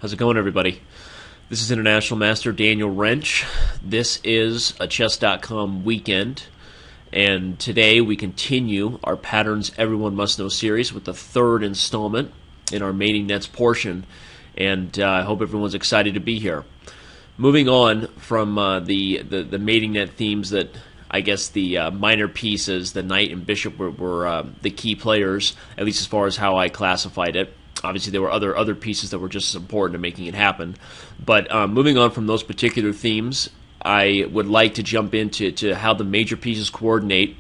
How's it going, everybody? This is International Master Daniel Wrench. This is a Chess.com weekend, and today we continue our Patterns Everyone Must Know series with the third installment in our mating nets portion, and I hope everyone's excited to be here. Moving on from the mating net themes that I guess the minor pieces, the knight and bishop, were the key players, at least as far as how I classified it. Obviously, there were other pieces that were just as important to making it happen. But moving on from those particular themes, I would like to jump into how the major pieces coordinate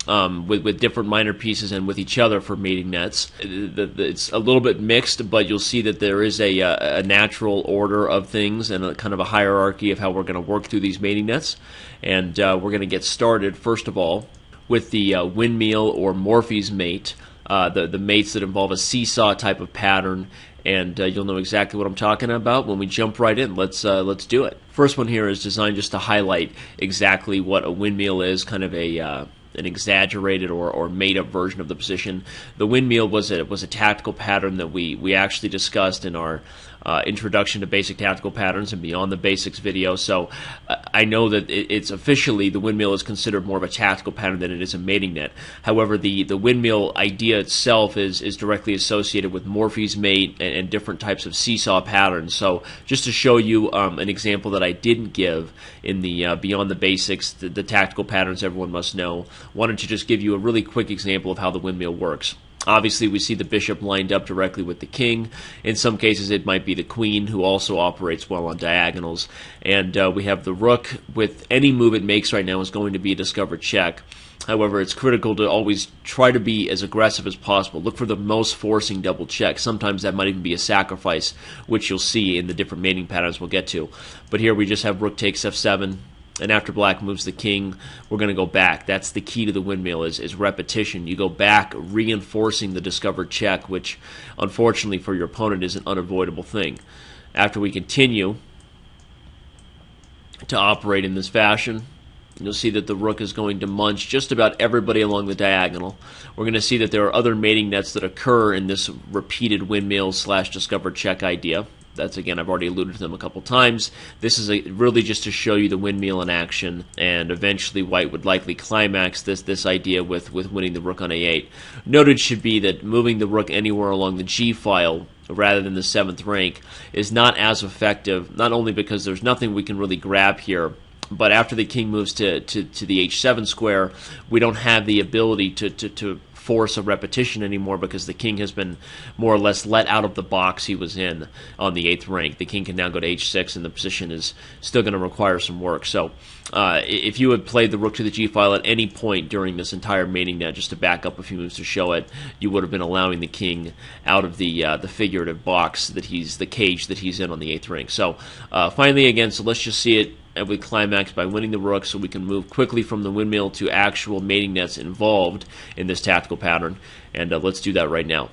with different minor pieces and with each other for mating nets. It's a little bit mixed, but you'll see that there is a natural order of things and a kind of a hierarchy of how we're going to work through these mating nets. And we're going to get started, first of all, with the windmill or Morphy's mate. The mates that involve a seesaw type of pattern, and you'll know exactly what I'm talking about when we jump right in. Let's do it. First one here is designed just to highlight exactly what a windmill is, kind of an exaggerated or made-up version of the position. The windmill was a tactical pattern that we actually discussed in our introduction to basic tactical patterns and beyond the basics video. So I know that it's officially, the windmill is considered more of a tactical pattern than it is a mating net. However, the windmill idea itself is directly associated with Morphy's mate and different types of seesaw patterns. So just to show you an example that I didn't give in the beyond the basics, the tactical patterns everyone must know, wanted to just give you a really quick example of how the windmill works. Obviously, we see the bishop lined up directly with the king. In some cases, it might be the queen, who also operates well on diagonals. And we have the rook. With any move it makes right now is going to be a discovered check. However, it's critical to always try to be as aggressive as possible. Look for the most forcing double check. Sometimes that might even be a sacrifice, which you'll see in the different mating patterns we'll get to. But here we just have rook takes f7. And after black moves the king, we're going to go back. That's the key to the windmill, is repetition. You go back, reinforcing the discovered check, which, unfortunately for your opponent, is an unavoidable thing. After we continue to operate in this fashion, you'll see that the rook is going to munch just about everybody along the diagonal. We're going to see that there are other mating nets that occur in this repeated windmill / discovered check idea. That's, again, I've already alluded to them a couple times. This is really just to show you the windmill in action, and eventually white would likely climax this idea with winning the rook on a8. Noted should be that moving the rook anywhere along the g-file rather than the 7th rank is not as effective, not only because there's nothing we can really grab here, but after the king moves to the h7 square, we don't have the ability to force a repetition anymore, because the king has been more or less let out of the box he was in on the 8th rank. The king can now go to h6, and the position is still going to require some work. So if you had played the rook to the g-file at any point during this entire mating net, just to back up a few moves to show it, you would have been allowing the king out of the figurative box that the cage that he's in on the 8th rank. So finally, again, so let's just see it. And we climax by winning the rook, so we can move quickly from the windmill to actual mating nets involved in this tactical pattern. And let's do that right now.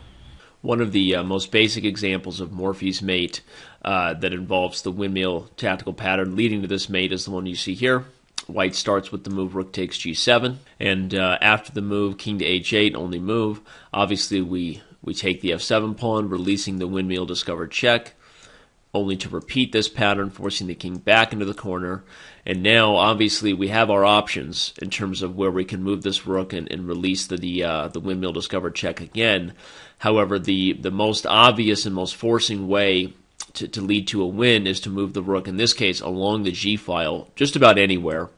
One of the most basic examples of Morphy's mate that involves the windmill tactical pattern leading to this mate is the one you see here. White starts with the move rook takes g7, and after the move king to h8, only move, obviously we take the f7 pawn, releasing the windmill discovered check, only to repeat this pattern, forcing the king back into the corner. And now, obviously, we have our options in terms of where we can move this rook and release the windmill discovered check again. However, the most obvious and most forcing way to lead to a win is to move the rook, in this case, along the g-file, just about anywhere.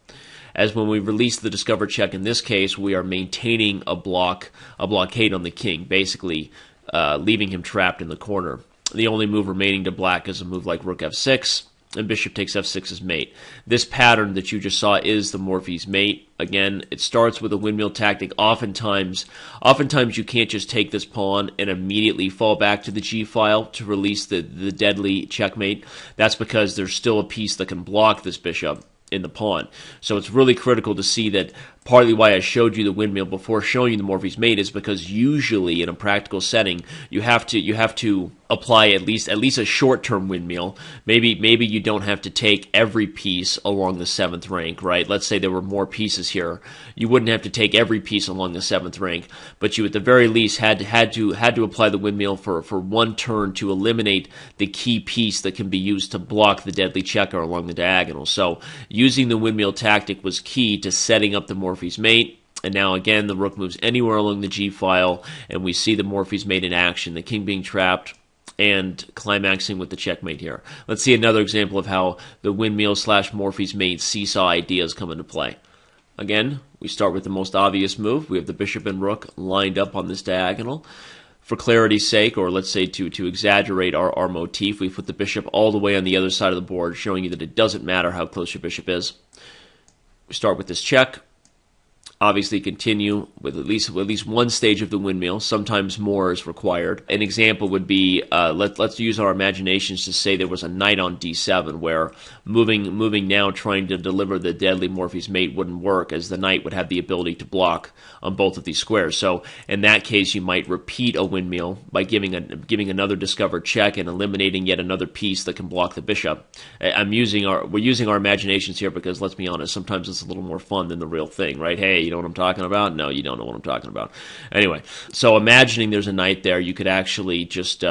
As when we release the discovered check in this case, we are maintaining a blockade on the king, basically leaving him trapped in the corner. The only move remaining to black is a move like rook f6, and bishop takes f6 as mate. This pattern that you just saw is the Morphy's mate. Again, it starts with a windmill tactic. Oftentimes you can't just take this pawn and immediately fall back to the g-file to release the deadly checkmate. That's because there's still a piece that can block this bishop in the pawn. So it's really critical to see that partly why I showed you the windmill before showing you the Morphy's mate is because usually in a practical setting you have to apply at least a short-term windmill. Maybe you don't have to take every piece along the 7th rank, right? Let's say there were more pieces here. You wouldn't have to take every piece along the 7th rank, but you at the very least had to apply the windmill for one turn to eliminate the key piece that can be used to block the deadly checker along the diagonal. So using the windmill tactic was key to setting up the Morphy's mate. And now again, the rook moves anywhere along the g file, and we see the Morphy's mate in action. The king being trapped and climaxing with the checkmate here. Let's see another example of how the windmill / Morphy's mate seesaw ideas come into play. Again, we start with the most obvious move. We have the bishop and rook lined up on this diagonal. For clarity's sake, or let's say to exaggerate our motif, we put the bishop all the way on the other side of the board, showing you that it doesn't matter how close your bishop is. We start with this check. Obviously continue with at least one stage of the windmill. Sometimes more is required. An example would be, let's use our imaginations to say there was a knight on d7 where moving now trying to deliver the deadly Morphy's mate wouldn't work, as the knight would have the ability to block on both of these squares. So in that case you might repeat a windmill by giving another discovered check and eliminating yet another piece that can block the bishop. We're using our imaginations here because, let's be honest, sometimes it's a little more fun than the real thing, right? Hey, you know what I'm talking about? No, you don't know what I'm talking about. Anyway, so imagining there's a knight there, you could actually just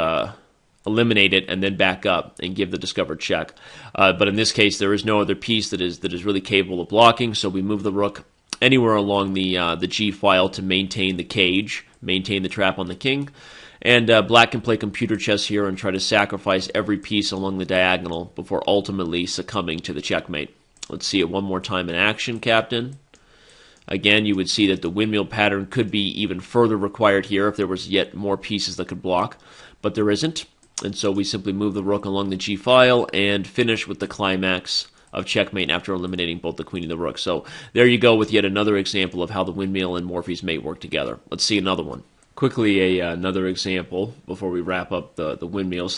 eliminate it and then back up and give the discovered check. But in this case, there is no other piece that is really capable of blocking, so we move the rook anywhere along the g file to maintain the cage, maintain the trap on the king. And black can play computer chess here and try to sacrifice every piece along the diagonal before ultimately succumbing to the checkmate. Let's see it one more time in action, Captain. Again, you would see that the windmill pattern could be even further required here if there was yet more pieces that could block, but there isn't. And so we simply move the rook along the g file and finish with the climax of checkmate after eliminating both the queen and the rook. So there you go with yet another example of how the windmill and Morphy's mate work together. Let's see another one. Quickly, another example before we wrap up the windmill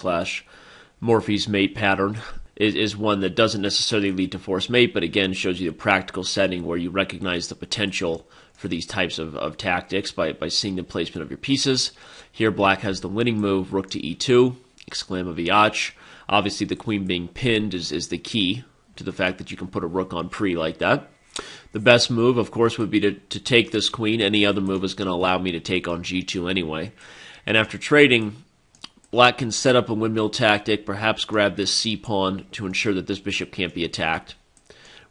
/ Morphy's mate pattern is one that doesn't necessarily lead to forced mate, but again shows you the practical setting where you recognize the potential for these types of tactics by seeing the placement of your pieces. Here black has the winning move, rook to e2, exclamaviach. Obviously the queen being pinned is the key to the fact that you can put a rook on pre like that. The best move, of course, would be to take this queen. Any other move is going to allow me to take on g2 anyway. And after trading, black can set up a windmill tactic, perhaps grab this c-pawn to ensure that this bishop can't be attacked.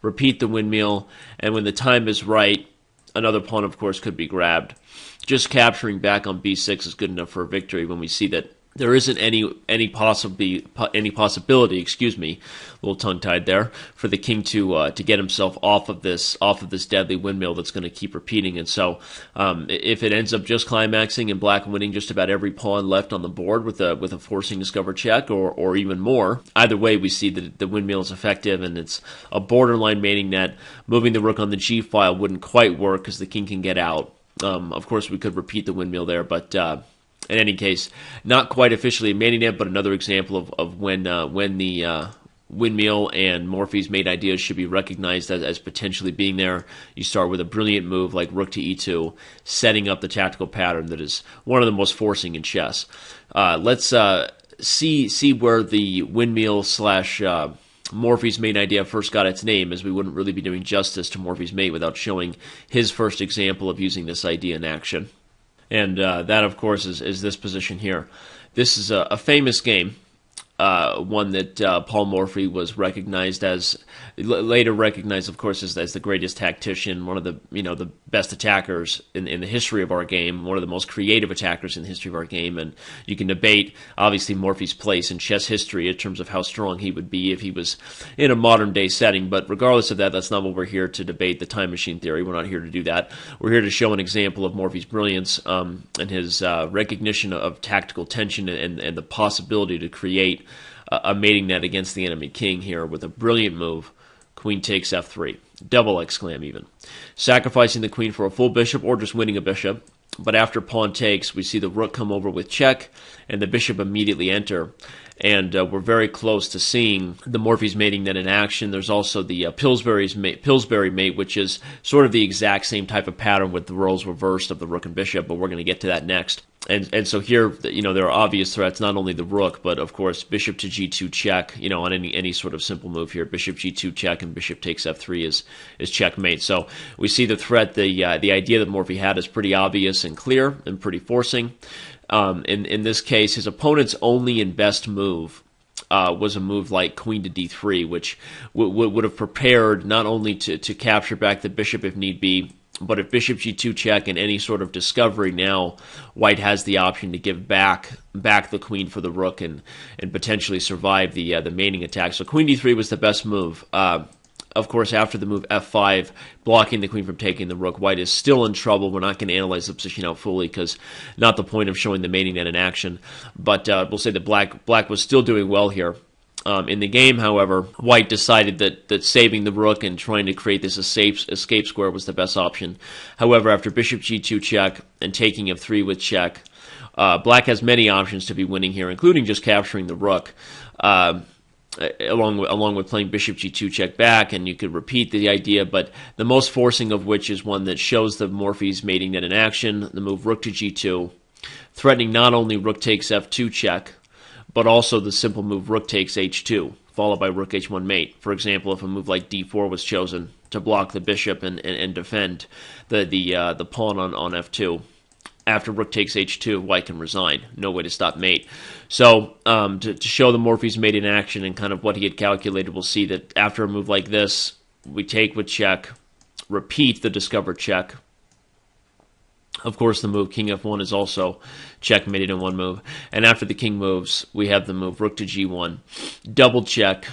Repeat the windmill, and when the time is right, another pawn, of course, could be grabbed. Just capturing back on b6 is good enough for a victory when we see that there isn't any possibility, a little tongue-tied there, for the king to get himself off of this deadly windmill that's going to keep repeating. And so, if it ends up just climaxing and black winning just about every pawn left on the board with a forcing discover check or even more, either way we see that the windmill is effective and it's a borderline mating net. Moving the rook on the g file wouldn't quite work because the king can get out. Of course, we could repeat the windmill there, but in any case, not quite officially a mating net, but another example of when the windmill and Morphy's mate ideas should be recognized as potentially being there. You start with a brilliant move like rook to e2, setting up the tactical pattern that is one of the most forcing in chess. Let's see where the windmill / Morphy's mate idea first got its name, as we wouldn't really be doing justice to Morphy's mate without showing his first example of using this idea in action. And that, of course, is this position here. This is a famous game, one that Paul Morphy was recognized as, later recognized, of course, as the greatest tactician, one of the best attackers in the history of our game, one of the most creative attackers in the history of our game. And you can debate, obviously, Morphy's place in chess history in terms of how strong he would be if he was in a modern-day setting. But regardless of that, that's not what we're here to debate, the time machine theory. We're not here to do that. We're here to show an example of Morphy's brilliance and his recognition of tactical tension and the possibility to create a mating net against the enemy king here with a brilliant move. Queen takes f3. Double exclam even. Sacrificing the queen for a full bishop or just winning a bishop. But after pawn takes, we see the rook come over with check, and the bishop immediately enter. And we're very close to seeing the Morphy's mating net in action. There's also the Pillsbury mate, which is sort of the exact same type of pattern with the roles reversed of the rook and bishop, but we're going to get to that next. And so here, there are obvious threats, not only the rook, but of course bishop to g2 check, on any sort of simple move here. Bishop g2 check and bishop takes f3 is checkmate. So we see the threat, the idea that Morphy had is pretty obvious and clear and pretty forcing. In this case, his opponent's only and best move was a move like queen to d3, which would have prepared not only to capture back the bishop if need be, but if bishop g2 check and any sort of discovery, now white has the option to give back the queen for the rook and potentially survive the mating attack. So queen d3 was the best move. Of course, after the move f5, blocking the queen from taking the rook, white is still in trouble. We're not going to analyze the position out fully because not the point of showing the mating net in action. But we'll say that black was still doing well here. In the game, however, white decided that saving the rook and trying to create this escape square was the best option. However, after bishop g2 check and taking f3 with check, black has many options to be winning here, including just capturing the rook. Along with playing bishop g2 check back, and you could repeat the idea, but the most forcing of which is one that shows the Morphy's mating net in action, the move rook to g2, threatening not only rook takes f2 check, but also the simple move rook takes h2, followed by rook h1 mate. For example, if a move like d4 was chosen to block the bishop and defend the pawn on f2. After rook takes h2, white can resign. No way to stop mate. So to show the Morphy's mate in action and kind of what he had calculated, we'll see that after a move like this, we take with check, repeat the discovered check. Of course, the move king f1 is also checkmated in one move. And after the king moves, we have the move rook to g1. Double check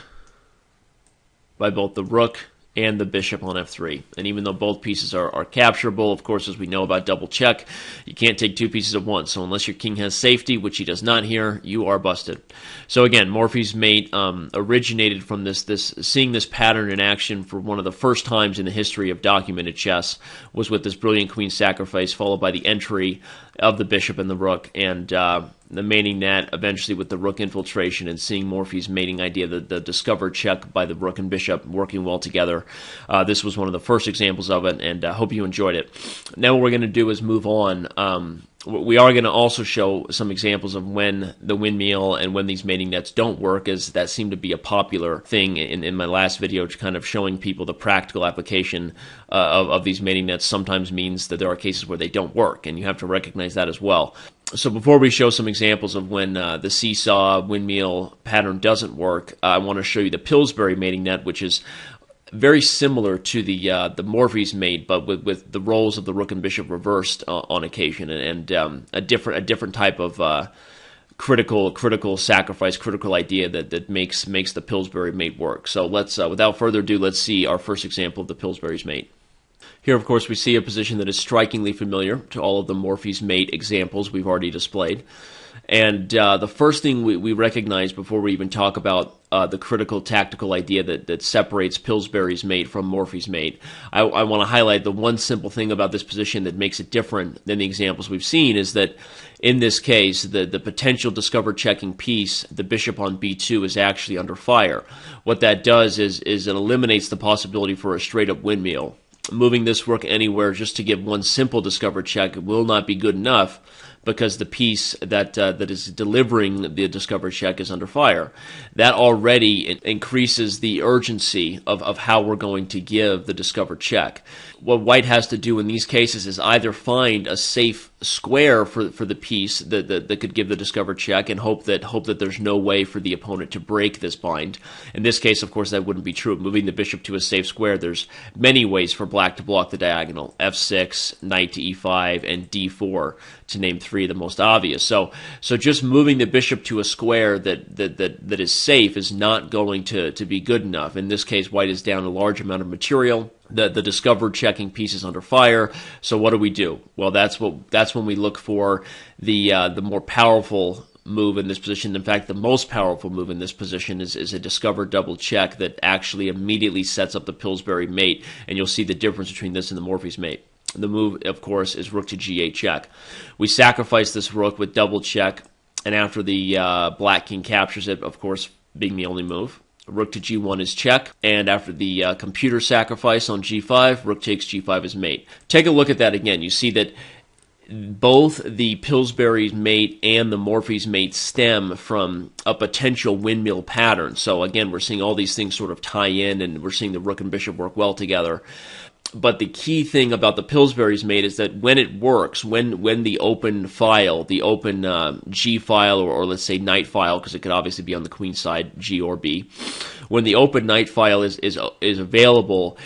by both the rook and the bishop on f3. And even though both pieces are capturable, of course, as we know about double check, you can't take two pieces at once. So unless your king has safety, which he does not here, you are busted. So again, Morphy's mate originated from seeing this pattern in action for one of the first times in the history of documented chess, was with this brilliant queen sacrifice, followed by the entry of the bishop and the rook, and the mating net eventually with the rook infiltration, and seeing Morphy's mating idea, the discovered check by the rook and bishop working well together. This was one of the first examples of it, and I hope you enjoyed it. Now what we're going to do is move on. We are going to also show some examples of when the windmill and when these mating nets don't work, as that seemed to be a popular thing in my last video, kind of showing people the practical application of these mating nets sometimes means that there are cases where they don't work, and you have to recognize that as well. So before we show some examples of when the seesaw windmill pattern doesn't work, I want to show you the Pillsbury mating net, which is very similar to the Morphy's mate, but with the roles of the rook and bishop reversed on occasion, and a different type of critical sacrifice, critical idea that makes the Pillsbury mate work. So let's without further ado, let's see our first example of the Pillsbury's mate. Here, of course, we see a position that is strikingly familiar to all of the Morphy's mate examples we've already displayed. And the first thing we recognize before we even talk about the critical tactical idea that separates Pillsbury's mate from Morphy's mate, I want to highlight the one simple thing about this position that makes it different than the examples we've seen, is that in this case, the potential discovered checking piece, the bishop on b2, is actually under fire. What that does is it eliminates the possibility for a straight-up windmill. Moving this rook anywhere just to give one simple discovered check will not be good enough, because the piece that is delivering the discovered check is under fire. That already increases the urgency of how we're going to give the discovered check. What white has to do in these cases is either find a safe square for the piece that could give the discovered check, and hope that there's no way for the opponent to break this bind. In this case, of course, that wouldn't be true. Moving the bishop to a safe square, there's many ways for black to block the diagonal: f6, knight to e5, and d4, to name three of the most obvious. So just moving the bishop to a square that is safe is not going to be good enough. In this case, white is down a large amount of material. The discovered checking piece is under fire. So what do? Well, that's when we look for the more powerful move in this position. In fact, the most powerful move in this position is a discovered double check that actually immediately sets up the Pillsbury mate, and you'll see the difference between this and the Morphy's mate. The move, of course, is rook to g8 check. We sacrifice this rook with double check, and after the black king captures it, of course, being the only move, rook to g1 is check, and after the computer sacrifice on g5, rook takes g5 is mate. Take a look at that again. You see that both the Pillsbury's mate and the Morphy's mate stem from a potential windmill pattern. So again, we're seeing all these things sort of tie in, and we're seeing the rook and bishop work well together. But the key thing about the Pillsbury's mate is that when it works, when the open file, the open G file, or let's say knight file, because it could obviously be on the queen side, G or B, when the open knight file is available,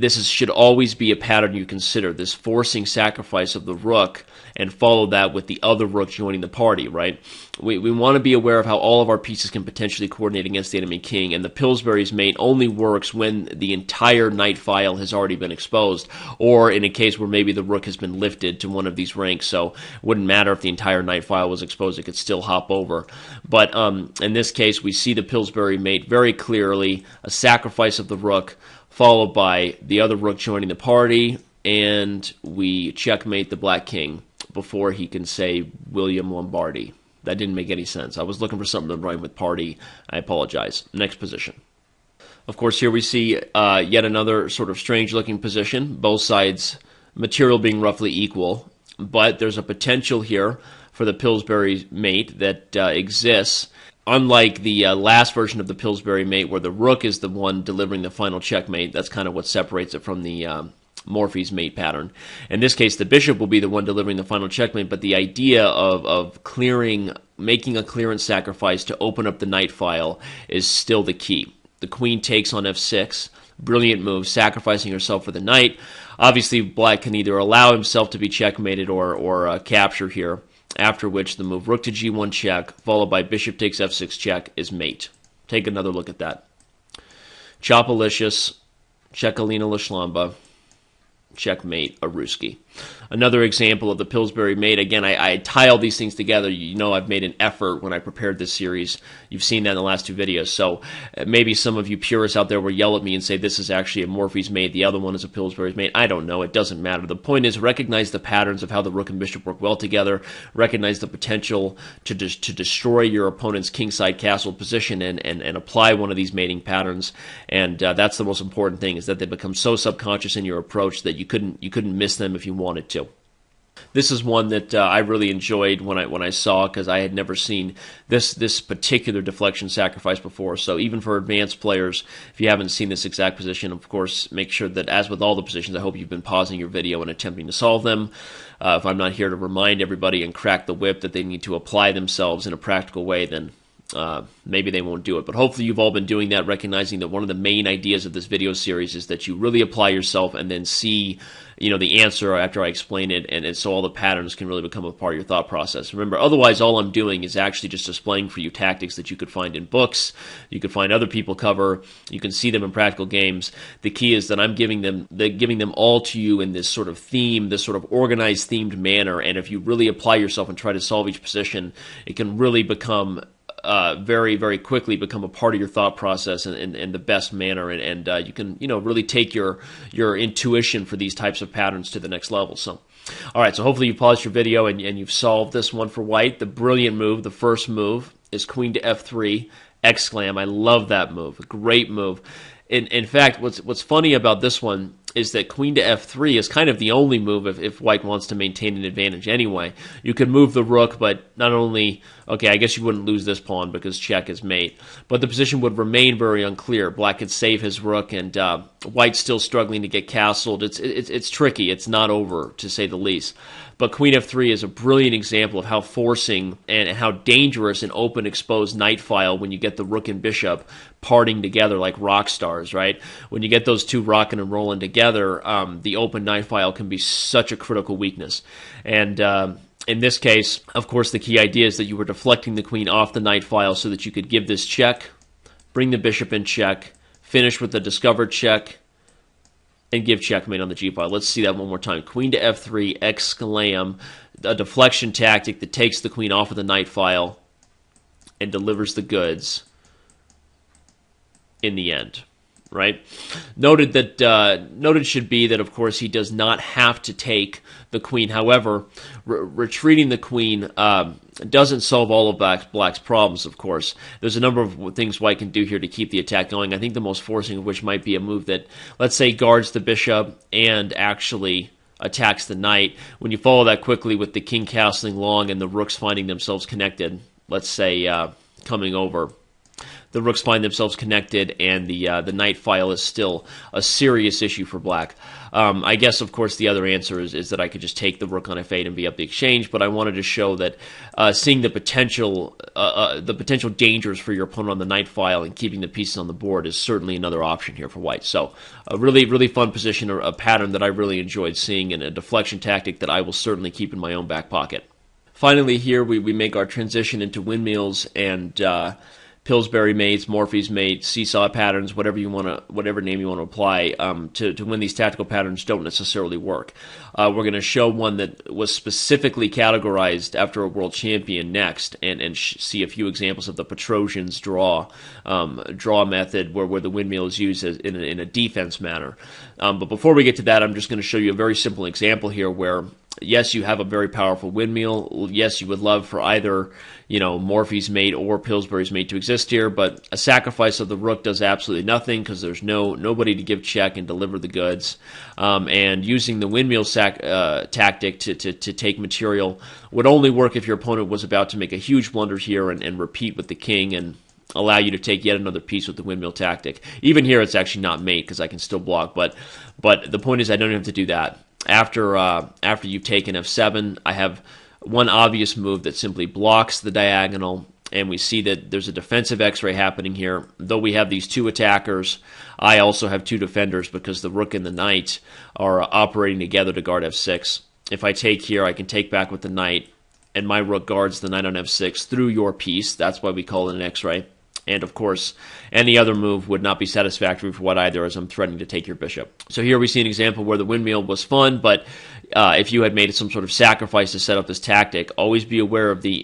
should always be a pattern you consider, this forcing sacrifice of the rook, and follow that with the other rook joining the party, right? We want to be aware of how all of our pieces can potentially coordinate against the enemy king, and the Pillsbury's mate only works when the entire knight file has already been exposed, or in a case where maybe the rook has been lifted to one of these ranks, so it wouldn't matter if the entire knight file was exposed, it could still hop over. But in this case, we see the Pillsbury mate very clearly, a sacrifice of the rook, followed by the other rook joining the party, and we checkmate the black king before he can say William Lombardi. That didn't make any sense. I was looking for something to rhyme with party. I apologize. Next position. Of course, here we see yet another sort of strange-looking position, both sides material being roughly equal, but there's a potential here for the Pillsbury mate that exists. Unlike the last version of the Pillsbury mate, where the rook is the one delivering the final checkmate, that's kind of what separates it from the Morphy's mate pattern. In this case, the bishop will be the one delivering the final checkmate, but the idea of clearing, making a clearance sacrifice to open up the knight file is still the key. The queen takes on f6, brilliant move, sacrificing herself for the knight. Obviously, black can either allow himself to be checkmated or capture here, after which the move rook to g1 check, followed by bishop takes f6 check, is mate. Take another look at that. Chopalicious, Chekalina Lashlamba, checkmate, a Ruski. Another example of the Pillsbury mate. Again, I tie all these things together. You know I've made an effort when I prepared this series. You've seen that in the last two videos. So maybe some of you purists out there will yell at me and say this is actually a Morphy's mate, the other one is a Pillsbury's mate. I don't know. It doesn't matter. The point is recognize the patterns of how the rook and bishop work well together. Recognize the potential to destroy your opponent's kingside castle position and apply one of these mating patterns. And that's the most important thing, is that they become so subconscious in your approach that you couldn't miss them if you wanted to. This is one that I really enjoyed when I saw, because I had never seen this particular deflection sacrifice before. So even for advanced players, if you haven't seen this exact position, of course, make sure that, as with all the positions, I hope you've been pausing your video and attempting to solve them. If I'm not here to remind everybody and crack the whip that they need to apply themselves in a practical way, then maybe they won't do it. But hopefully you've all been doing that, recognizing that one of the main ideas of this video series is that you really apply yourself and then see, the answer after I explain it, and so all the patterns can really become a part of your thought process. Remember, otherwise all I'm doing is actually just displaying for you tactics that you could find in books, you could find other people cover, you can see them in practical games. The key is that I'm giving them all to you in this sort of theme, this sort of organized themed manner, and if you really apply yourself and try to solve each position, it can really become very, very quickly become a part of your thought process in the best manner, and you can really take your intuition for these types of patterns to the next level. So, all right, so hopefully you paused your video and you've solved this one for white. The brilliant move, the first move, is queen to f3, exclam. I love that move, great move. In fact, what's funny about this one is that queen to f3 is kind of the only move if white wants to maintain an advantage anyway. You could move the rook, but not only, okay, I guess you wouldn't lose this pawn because check is mate, but the position would remain very unclear. Black could save his rook, and white's still struggling to get castled. It's tricky. It's not over, to say the least. But queen f3 is a brilliant example of how forcing and how dangerous an open exposed knight file when you get the rook and bishop parting together like rock stars, right? When you get those two rocking and rolling together, the open knight file can be such a critical weakness. And in this case, of course, the key idea is that you were deflecting the queen off the knight file so that you could give this check, bring the bishop in check, finish with the discovered check, and give checkmate on the g-file. Let's see that one more time. Queen to f3, exclam, a deflection tactic that takes the queen off of the knight file and delivers the goods in the end. right? Noted should be that, of course, he does not have to take the queen. However, retreating the queen doesn't solve all of Black's problems, of course. There's a number of things White can do here to keep the attack going. I think the most forcing of which might be a move that, let's say, guards the bishop and actually attacks the knight. When you follow that quickly with the king castling long and the rooks finding themselves connected, let's say coming over, the rooks find themselves connected, and the knight file is still a serious issue for Black. I guess, of course, the other answer is that I could just take the rook on f8 and be up the exchange, but I wanted to show that seeing the potential dangers for your opponent on the knight file and keeping the pieces on the board is certainly another option here for White. So a really, really fun position, a pattern that I really enjoyed seeing, and a deflection tactic that I will certainly keep in my own back pocket. Finally, here we make our transition into windmills and Pillsbury mates, Morphy's mates, seesaw patterns, whatever name you want to apply to when these tactical patterns don't necessarily work. We're going to show one that was specifically categorized after a world champion next, and see a few examples of the Petrosian's draw method where the windmill is used in a defense manner. But before we get to that, I'm just going to show you a very simple example here where, yes, you have a very powerful windmill. Yes, you would love for either, Morphy's mate or Pillsbury's mate to exist here, but a sacrifice of the rook does absolutely nothing because there's nobody to give check and deliver the goods. And using the windmill tactic to take material would only work if your opponent was about to make a huge blunder here and repeat with the king and allow you to take yet another piece with the windmill tactic. Even here, it's actually not mate because I can still block, but the point is I don't have to do that. After you've taken f7, I have one obvious move that simply blocks the diagonal, and we see that there's a defensive x-ray happening here. Though we have these two attackers, I also have two defenders because the rook and the knight are operating together to guard f6. If I take here, I can take back with the knight, and my rook guards the knight on f6 through your piece. That's why we call it an x-ray. And, of course, any other move would not be satisfactory for White either, as I'm threatening to take your bishop. So here we see an example where the windmill was fun, but if you had made some sort of sacrifice to set up this tactic, always be aware of the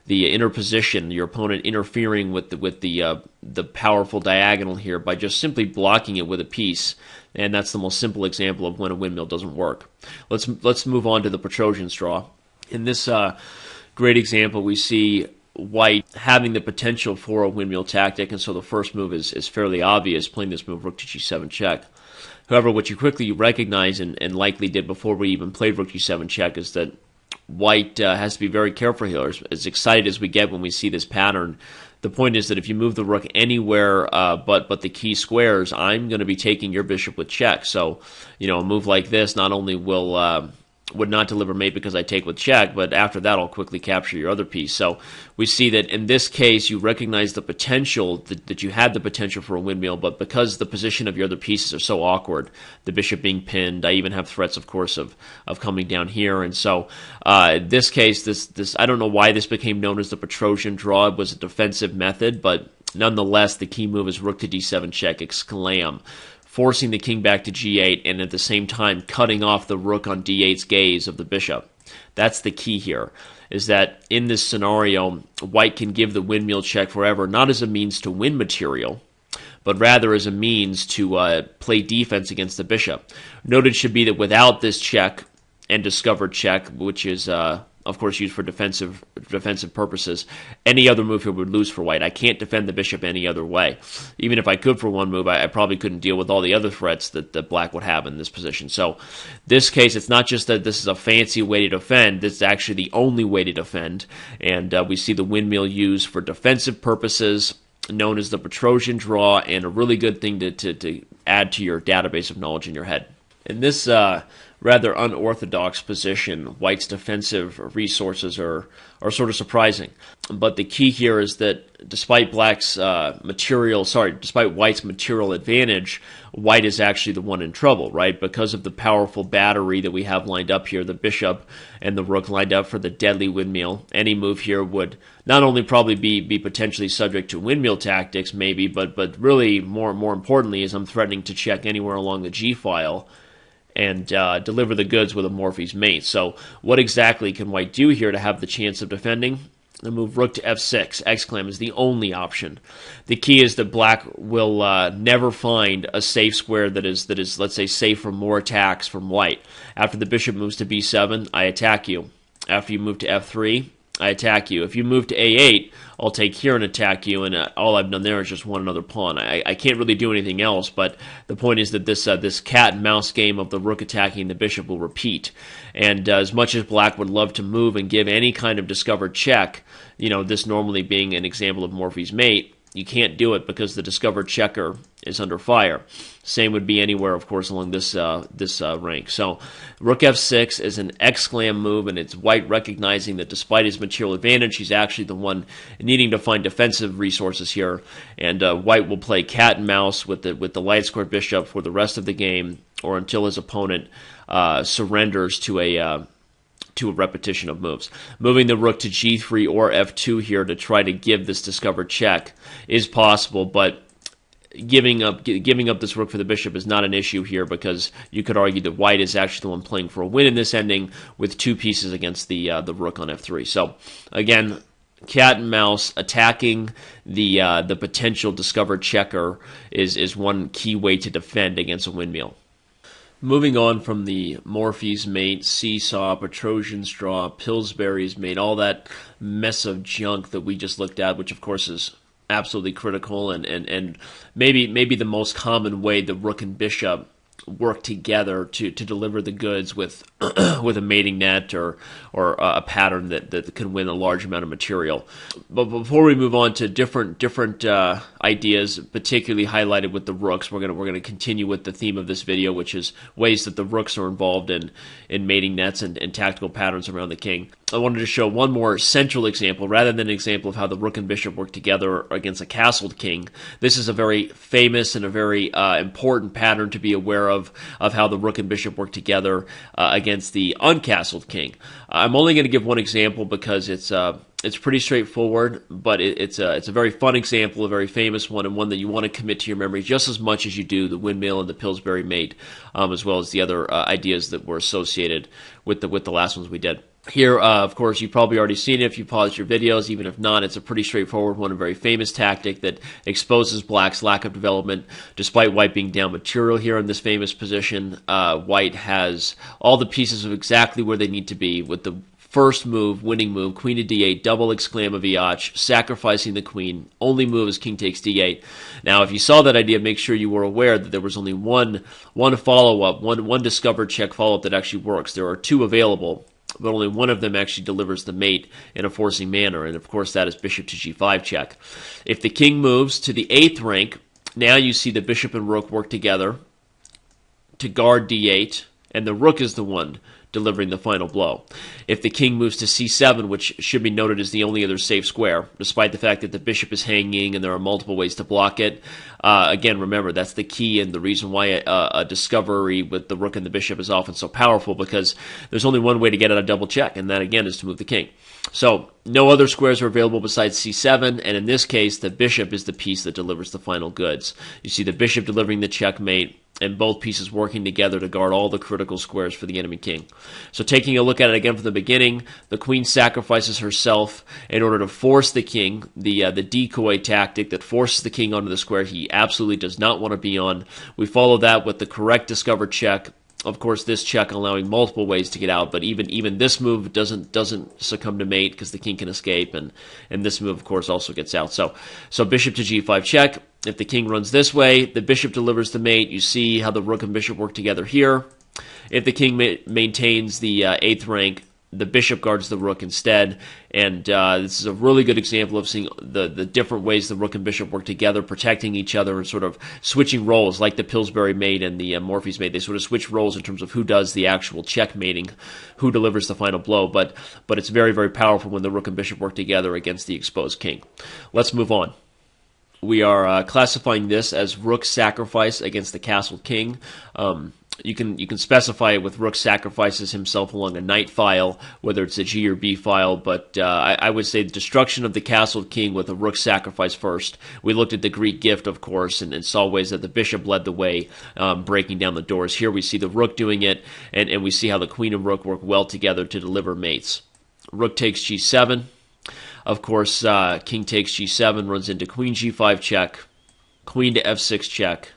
interposition, your opponent interfering with the powerful diagonal here by just simply blocking it with a piece. And that's the most simple example of when a windmill doesn't work. Let's move on to the Petrosian's draw. In this great example, we see White having the potential for a windmill tactic, and so the first move is fairly obvious, playing this move rook to g7 check. However, what you quickly recognize, and likely did before we even played rook g7 check, is that White has to be very careful here. As excited as we get when we see this pattern, the point is that if you move the rook anywhere but the key squares, I'm going to be taking your bishop with check. So, a move like this not only would not deliver mate because I take with check, but after that I'll quickly capture your other piece. So we see that in this case you recognize the potential, that you had the potential for a windmill, but because the position of your other pieces are so awkward, the bishop being pinned, I even have threats, of course, of coming down here. And so this case, this I don't know why this became known as the Petrosian draw. It was a defensive method, but nonetheless the key move is rook to d7 check, exclam, forcing the king back to g8, and at the same time cutting off the rook on d8's gaze of the bishop. That's the key here, is that in this scenario, White can give the windmill check forever, not as a means to win material, but rather as a means to play defense against the bishop. Noted should be that without this check and discovered check, which is of course used for defensive purposes, any other move here would lose for White. I can't defend the bishop any other way. Even if I could for one move, I probably couldn't deal with all the other threats that Black would have in this position. So this case, it's not just that this is a fancy way to defend, this is actually the only way to defend, and we see the windmill used for defensive purposes, known as the Petrosian draw, and a really good thing to add to your database of knowledge in your head. In this rather unorthodox position, White's defensive resources are sort of surprising. But the key here is that despite White's material advantage, White is actually the one in trouble, right? Because of the powerful battery that we have lined up here, the bishop and the rook lined up for the deadly windmill. Any move here would not only probably be potentially subject to windmill tactics, maybe, but really more importantly is I'm threatening to check anywhere along the G file and deliver the goods with a Morphy's mate. So what exactly can White do here to have the chance of defending? The move rook to f6, exclam, is the only option. The key is that black will never find a safe square that is, let's say, safe from more attacks from white. After the bishop moves to b7, I attack you. After you move to f3, I attack you. If you move to a8, I'll take here and attack you, and all I've done there is just won another pawn. I can't really do anything else, but the point is that this cat and mouse game of the rook attacking the bishop will repeat. And as much as black would love to move and give any kind of discovered check, this normally being an example of Morphy's mate, you can't do it because the discovered checker is under fire. Same would be anywhere, of course, along this rank. So rook f6 is an exclam move, and it's white recognizing that despite his material advantage, he's actually the one needing to find defensive resources here. And white will play cat and mouse with the light square bishop for the rest of the game, or until his opponent surrenders to a repetition of moves. Moving the rook to g3 or f2 here to try to give this discovered check is possible, but giving up this rook for the bishop is not an issue here, because you could argue that white is actually the one playing for a win in this ending with two pieces against the rook on f3. So again, cat and mouse attacking the potential discovered checker is one key way to defend against a windmill. Moving on from the Morphy's mate, seesaw, Petrosian's draw, Pillsbury's mate, all that mess of junk that we just looked at, which of course is absolutely critical and maybe the most common way the rook and bishop work together to deliver the goods with with a mating net or a pattern that can win a large amount of material. But before we move on to different ideas, particularly highlighted with the rooks, we're gonna continue with the theme of this video, which is ways that the rooks are involved in mating nets and tactical patterns around the king. I wanted to show one more central example, rather than an example of how the rook and bishop work together against a castled king. This is a very famous and a very important pattern to be aware of how the rook and bishop work together against the uncastled king. I'm only going to give one example because it's pretty straightforward, but it's a very fun example, a very famous one, and one that you want to commit to your memory just as much as you do the windmill and the Pillsbury mate, as well as the other ideas that were associated with the last ones we did. Here, of course, you've probably already seen it if you paused your videos. Even if not, it's a pretty straightforward one, a very famous tactic that exposes black's lack of development. Despite white being down material here in this famous position, white has all the pieces of exactly where they need to be with the first move, winning move, queen to d8, double exclam of Viach, sacrificing the queen. Only move is king takes d8. Now, if you saw that idea, make sure you were aware that there was only one follow-up, one discovered check follow-up that actually works. There are two available, but only one of them actually delivers the mate in a forcing manner, and of course that is bishop to g5 check. If the king moves to the 8th rank, now you see the bishop and rook work together to guard d8, and the rook is the one delivering the final blow. If the king moves to c7, which should be noted is the only other safe square, despite the fact that the bishop is hanging and there are multiple ways to block it, again, remember, that's the key and the reason why a discovery with the rook and the bishop is often so powerful, because there's only one way to get out a double check, and that, again, is to move the king. So no other squares are available besides c7, and in this case, the bishop is the piece that delivers the final goods. You see the bishop delivering the checkmate, and both pieces working together to guard all the critical squares for the enemy king. So taking a look at it again from the beginning, the queen sacrifices herself in order to force the king, the decoy tactic that forces the king onto the square he absolutely does not want to be on. We follow that with the correct discovered check. Of course, this check allowing multiple ways to get out, but even this move doesn't succumb to mate because the king can escape, and this move, of course, also gets out. So bishop to g5 check. If the king runs this way, the bishop delivers the mate. You see how the rook and bishop work together here. If the king maintains the 8th rank, the bishop guards the rook instead, and this is a really good example of seeing the different ways the rook and bishop work together, protecting each other and sort of switching roles, like the Pillsbury mate and the Morphy's mate. They sort of switch roles in terms of who does the actual checkmating, who delivers the final blow, but it's very, very powerful when the rook and bishop work together against the exposed king. Let's move on. We are classifying this as rook sacrifice against the castled king. You can specify it with rook sacrifices himself along a knight file, whether it's a G or B file, but I would say the destruction of the castled king with a rook sacrifice first. We looked at the Greek gift, of course, and saw ways that the bishop led the way, breaking down the doors. Here we see the rook doing it, and we see how the queen and rook work well together to deliver mates. Rook takes G7. Of course, king takes g7, runs into queen g5 check, queen to f6 check,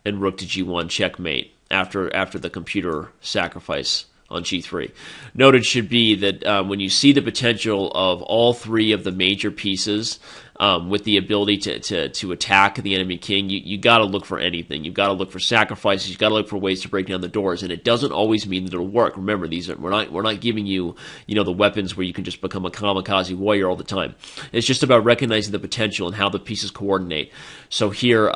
and rook to g1 checkmate after the computer sacrifice on g3. Noted should be that when you see the potential of all three of the major pieces with the ability to attack the enemy king, you got to look for anything. You've got to look for sacrifices. You've got to look for ways to break down the doors, and it doesn't always mean that it'll work. Remember, we're not giving you the weapons where you can just become a kamikaze warrior all the time. It's just about recognizing the potential and how the pieces coordinate. So here,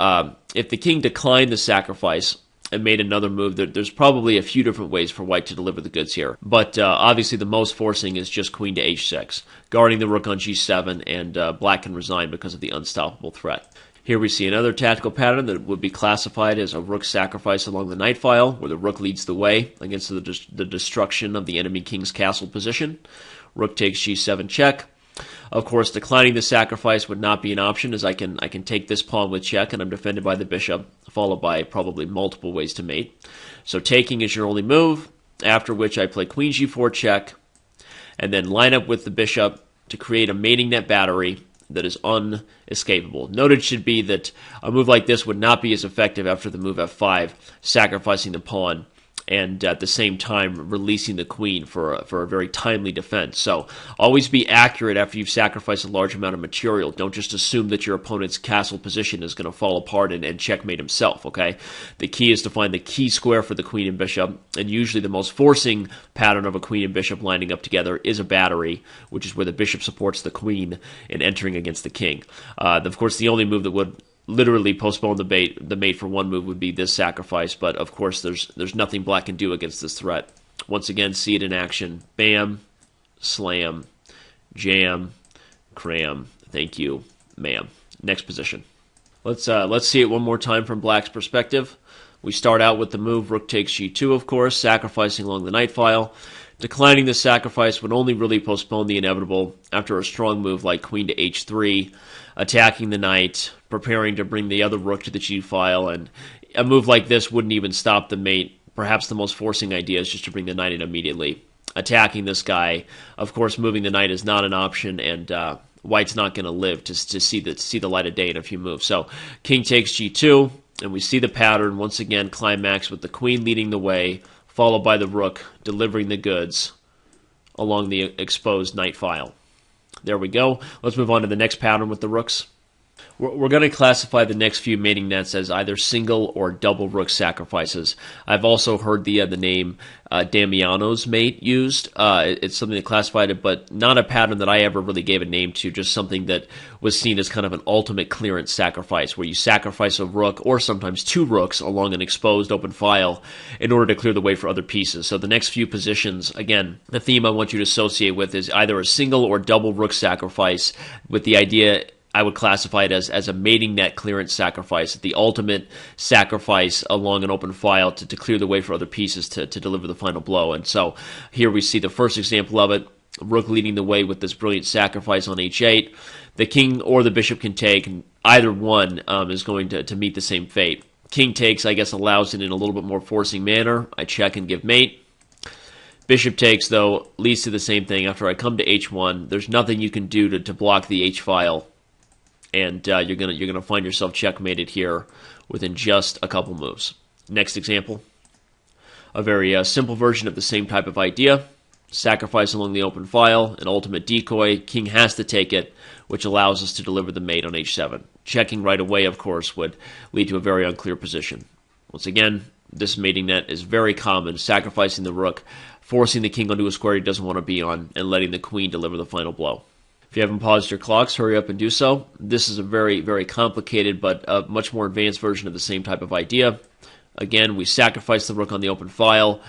if the king declined the sacrifice and made another move, there's probably a few different ways for white to deliver the goods here. But obviously the most forcing is just queen to h6, guarding the rook on g7, and black can resign because of the unstoppable threat. Here we see another tactical pattern that would be classified as a rook sacrifice along the knight file, where the rook leads the way against the destruction of the enemy king's castle position. Rook takes g7 check. Of course, declining the sacrifice would not be an option, as I can take this pawn with check, and I'm defended by the bishop, followed by probably multiple ways to mate. So taking is your only move, after which I play queen g4 check, and then line up with the bishop to create a mating net battery that is unescapable. Noted should be that a move like this would not be as effective after the move f5, sacrificing the pawn, and at the same time releasing the queen for a very timely defense. So always be accurate after you've sacrificed a large amount of material. Don't just assume that your opponent's castle position is going to fall apart and checkmate himself, okay? The key is to find the key square for the queen and bishop, and usually the most forcing pattern of a queen and bishop lining up together is a battery, which is where the bishop supports the queen in entering against the king. Of course, the only move that would literally postpone the mate for one move would be this sacrifice, but of course there's nothing black can do against this threat. Once again, see it in action. Bam, slam, jam, cram, thank you, ma'am. Next position. Let's see it one more time from black's perspective. We start out with the move rook takes g2, of course, sacrificing along the knight file. Declining the sacrifice would only really postpone the inevitable after a strong move like queen to h3, attacking the knight, preparing to bring the other rook to the g file, and a move like this wouldn't even stop the mate. Perhaps the most forcing idea is just to bring the knight in immediately. Attacking this guy, of course, moving the knight is not an option, and white's not going to live to see the light of day in a few moves. So king takes g2, and we see the pattern once again climax with the queen leading the way, followed by the rook delivering the goods along the exposed knight file. There we go. Let's move on to the next pattern with the rooks. We're going to classify the next few mating nets as either single or double rook sacrifices. I've also heard the name Damiano's mate used. It's something that classified it, but not a pattern that I ever really gave a name to, just something that was seen as kind of an ultimate clearance sacrifice, where you sacrifice a rook or sometimes two rooks along an exposed open file in order to clear the way for other pieces. So the next few positions, again, the theme I want you to associate with is either a single or double rook sacrifice, with the idea I would classify it as a mating net clearance sacrifice, the ultimate sacrifice along an open file to clear the way for other pieces to deliver the final blow. And so here we see the first example of it, rook leading the way with this brilliant sacrifice on h8. The king or the bishop can take, and either one is going to meet the same fate. King takes, I guess, allows it in a little bit more forcing manner. I check and give mate. Bishop takes, though, leads to the same thing. After I come to h1, there's nothing you can do to block the h file, and you're gonna find yourself checkmated here within just a couple moves. Next example, a very simple version of the same type of idea. Sacrifice along the open file, an ultimate decoy. King has to take it, which allows us to deliver the mate on h7. Checking right away, of course, would lead to a very unclear position. Once again, this mating net is very common, sacrificing the rook, forcing the king onto a square he doesn't want to be on, and letting the queen deliver the final blow. If you haven't paused your clocks, hurry up and do so. This is a very, very complicated but a much more advanced version of the same type of idea. Again, we sacrifice the rook on the open file,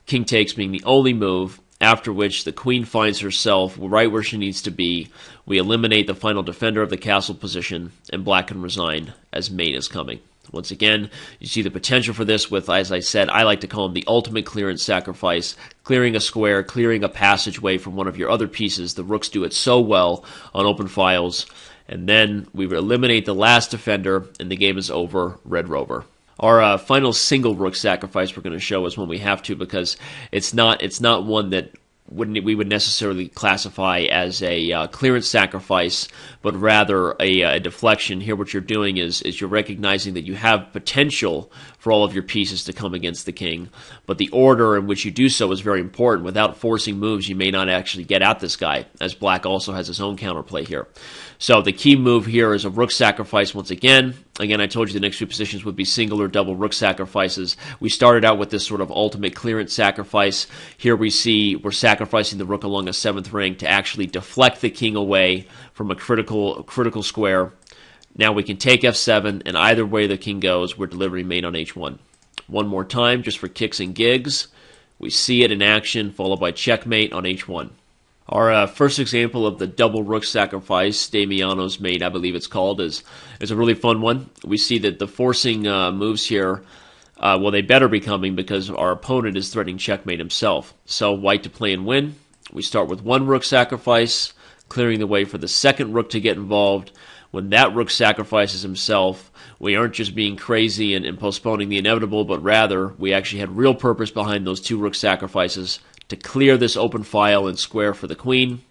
king takes being the only move, after which the queen finds herself right where she needs to be. We eliminate the final defender of the castle position, and black can resign as mate is coming. Once again, you see the potential for this with, as I said, I like to call them the ultimate clearance sacrifice, clearing a square, clearing a passageway from one of your other pieces. The rooks do it so well on open files, and then we eliminate the last defender, and the game is over, Red Rover. Our final single rook sacrifice we're going to show is one we have to, because it's not one that we would necessarily classify as a clearance sacrifice, but rather a deflection. Here what you're doing is you're recognizing that you have potential for all of your pieces to come against the king, but the order in which you do so is very important. Without forcing moves, you may not actually get at this guy, as black also has his own counterplay here. So the key move here is a rook sacrifice once again. Again, I told you the next few positions would be single or double rook sacrifices. We started out with this sort of ultimate clearance sacrifice. Here we see we're sacrificing the rook along a 7th rank to actually deflect the king away from a critical square. Now we can take f7, and either way the king goes, we're delivering mate on h1. One more time, just for kicks and gigs. We see it in action, followed by checkmate on h1. Our first example of the double rook sacrifice, Damiano's mate, I believe it's called, is a really fun one. We see that the forcing moves here, well, they better be coming because our opponent is threatening checkmate himself. So white to play and win. We start with one rook sacrifice, clearing the way for the second rook to get involved. When that rook sacrifices himself, we aren't just being crazy and postponing the inevitable, but rather we actually had real purpose behind those 2 rook sacrifices to clear this open file and square for the queen,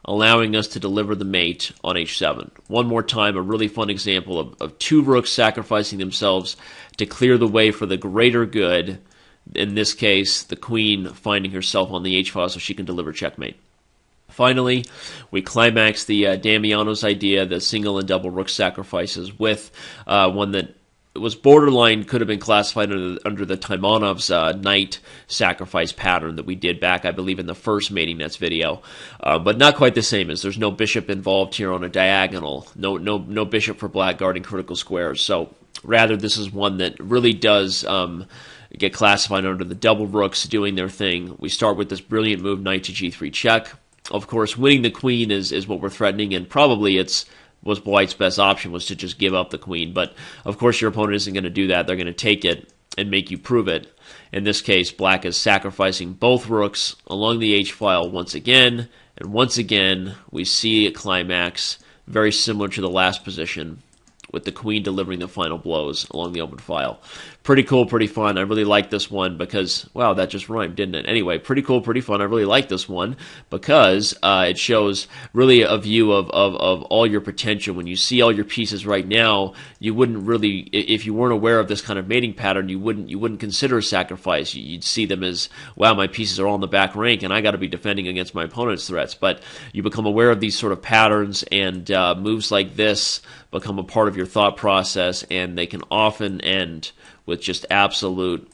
allowing us to deliver the mate on h7. One more time, a really fun example of 2 rooks sacrificing themselves to clear the way for the greater good, in this case, the queen finding herself on the h-file so she can deliver checkmate. Finally, we climax the Damiano's idea, the single and double rook sacrifices, with one that was borderline, could have been classified under the Taimanov's knight sacrifice pattern that we did back, I believe, in the first mating nets video, but not quite the same, as there's no bishop involved here on a diagonal, no bishop for black guarding critical squares. So rather, this is one that really does get classified under the double rooks doing their thing. We start with this brilliant move, knight to g3 check. Of course, winning the queen is what we're threatening, and probably was white's best option, was to just give up the queen. But, of course, your opponent isn't going to do that. They're going to take it and make you prove it. In this case, black is sacrificing both rooks along the h-file once again. And once again, we see a climax very similar to the last position, with the queen delivering the final blows along the open file. Pretty cool, pretty fun. I really like this one because, wow, that just rhymed, didn't it? Anyway, pretty cool, pretty fun. I really like this one because it shows really a view of all your potential. When you see all your pieces right now, you wouldn't really, if you weren't aware of this kind of mating pattern, you wouldn't consider a sacrifice. You'd see them as, wow, my pieces are all in the back rank and I got to be defending against my opponent's threats. But you become aware of these sort of patterns, and moves like this become a part of your thought process, and they can often end with just absolute,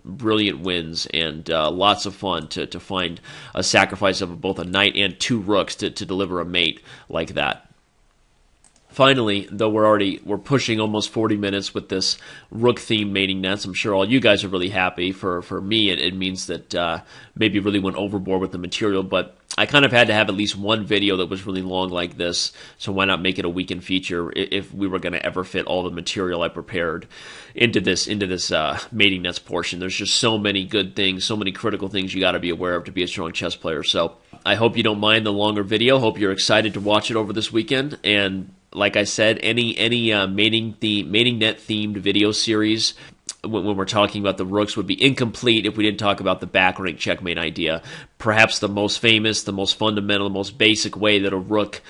brilliant wins, and lots of fun to find a sacrifice of both a knight and 2 rooks to deliver a mate like that. Finally, though we're pushing almost 40 minutes with this rook-themed mating nets, I'm sure all you guys are really happy. For me, it means that maybe really went overboard with the material, but I kind of had to have at least one video that was really long like this, so why not make it a weekend feature if we were going to ever fit all the material I prepared into this mating nets portion. There's just so many good things, so many critical things you got to be aware of to be a strong chess player. So I hope you don't mind the longer video. Hope you're excited to watch it over this weekend. And like I said, any mating net themed video series, when we're talking about the rooks, would be incomplete if we didn't talk about the back rank checkmate idea. Perhaps the most famous, the most fundamental, the most basic way that a rook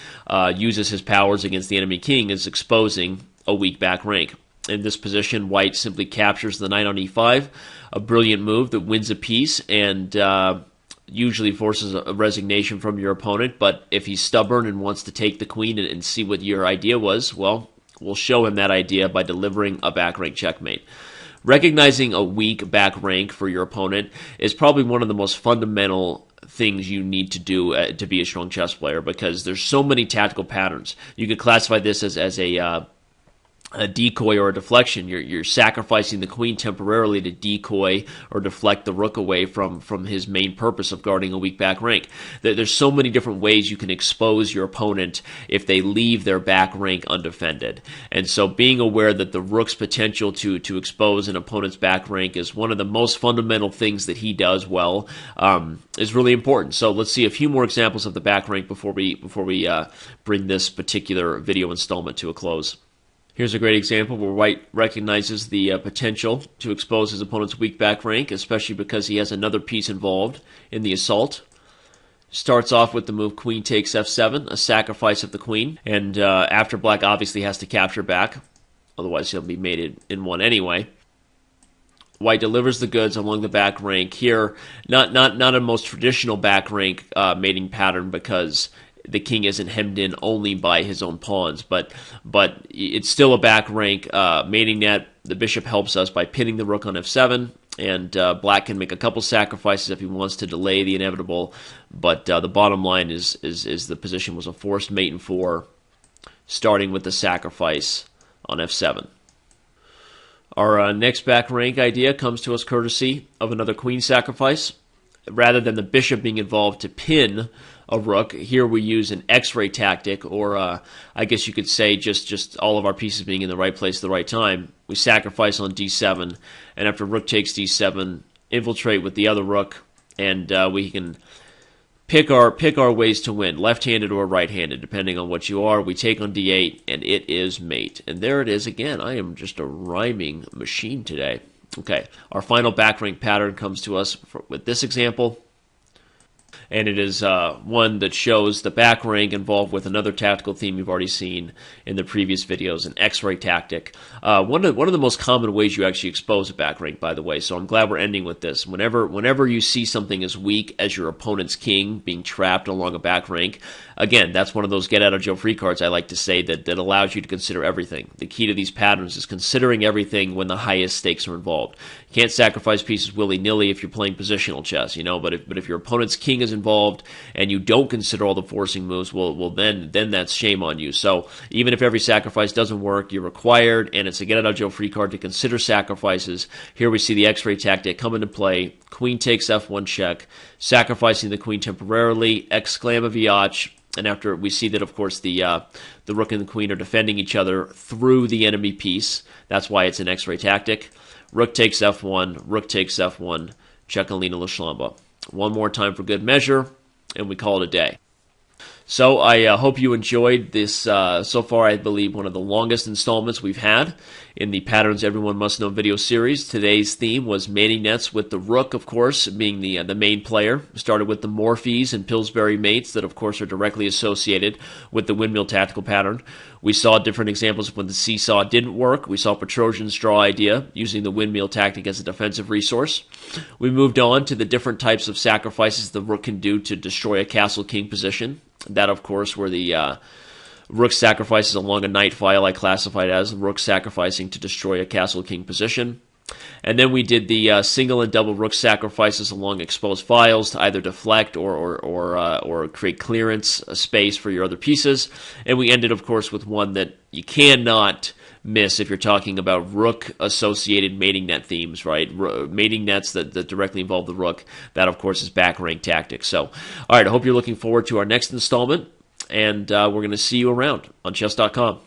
uses his powers against the enemy king is exposing a weak back rank. In this position, white simply captures the knight on e5, a brilliant move that wins a piece and usually forces a resignation from your opponent. But if he's stubborn and wants to take the queen and see what your idea was, well, we'll show him that idea by delivering a back rank checkmate. Recognizing a weak back rank for your opponent is probably one of the most fundamental things you need to do to be a strong chess player, because there's so many tactical patterns. You could classify this as a decoy or a deflection. You're sacrificing the queen temporarily to decoy or deflect the rook away from his main purpose of guarding a weak back rank. There's so many different ways you can expose your opponent if they leave their back rank undefended. And so being aware that the rook's potential to expose an opponent's back rank is one of the most fundamental things that he does well is really important. So let's see a few more examples of the back rank before we bring this particular video installment to a close. Here's a great example where white recognizes the potential to expose his opponent's weak back rank, especially because he has another piece involved in the assault. Starts off with the move queen takes f7, a sacrifice of the queen, and after black obviously has to capture back, otherwise he'll be mated in one anyway. White delivers the goods along the back rank here, not a most traditional back rank mating pattern because the king isn't hemmed in only by his own pawns, but it's still a back rank mating net. The bishop helps us by pinning the rook on f7, and black can make a couple sacrifices if he wants to delay the inevitable, but the bottom line is the position was a forced mate in 4, starting with the sacrifice on f7. Our next back rank idea comes to us courtesy of another queen sacrifice. Rather than the bishop being involved to pin a rook, here we use an X-ray tactic, or I guess you could say just all of our pieces being in the right place at the right time. We sacrifice on d7, and after rook takes d7, infiltrate with the other rook, and we can pick our ways to win, left-handed or right-handed, depending on what you are. We take on d8, and it is mate. And there it is again. I am just a rhyming machine today. Okay, our final back rank pattern comes to us with this example, and it is one that shows the back rank involved with another tactical theme you've already seen in the previous videos, an X-ray tactic. One of the most common ways you actually expose a back rank, by the way, so I'm glad we're ending with this. Whenever you see something as weak as your opponent's king being trapped along a back rank, again, that's one of those get-out-of-jail-free cards I like to say that allows you to consider everything. The key to these patterns is considering everything when the highest stakes are involved. You can't sacrifice pieces willy-nilly if you're playing positional chess, but if your opponent's king is involved and you don't consider all the forcing moves, well then that's shame on you. So even if every sacrifice doesn't work, you're required, and it's a get-out-of-jail-free card to consider sacrifices. Here we see the X-ray tactic come into play. Queen takes f1 check, sacrificing the queen temporarily, exclamaviach. And after we see that, of course, the rook and the queen are defending each other through the enemy piece. That's why it's an X-ray tactic. Rook takes f1, rook takes f1, Chekalina Lashlamba. One more time for good measure, and we call it a day. So I hope you enjoyed this, so far I believe one of the longest installments we've had in the Patterns Everyone Must Know video series. Today's theme was mating nets with the rook, of course, being the main player. We started with the Morphes and Pillsbury mates that, of course, are directly associated with the windmill tactical pattern. We saw different examples of when the seesaw didn't work. We saw Petrosian's draw idea, using the windmill tactic as a defensive resource. We moved on to the different types of sacrifices the rook can do to destroy a castle-king position. That, of course, were the rook sacrifices along a knight file I classified as rook sacrificing to destroy a castle-king position. And then we did the single and double rook sacrifices along exposed files to either deflect or create clearance space for your other pieces. And we ended, of course, with one that you cannot miss if you're talking about rook-associated mating net themes, right? Mating nets that directly involve the rook. That, of course, is back rank tactics. So, all right, I hope you're looking forward to our next installment, and we're going to see you around on Chess.com.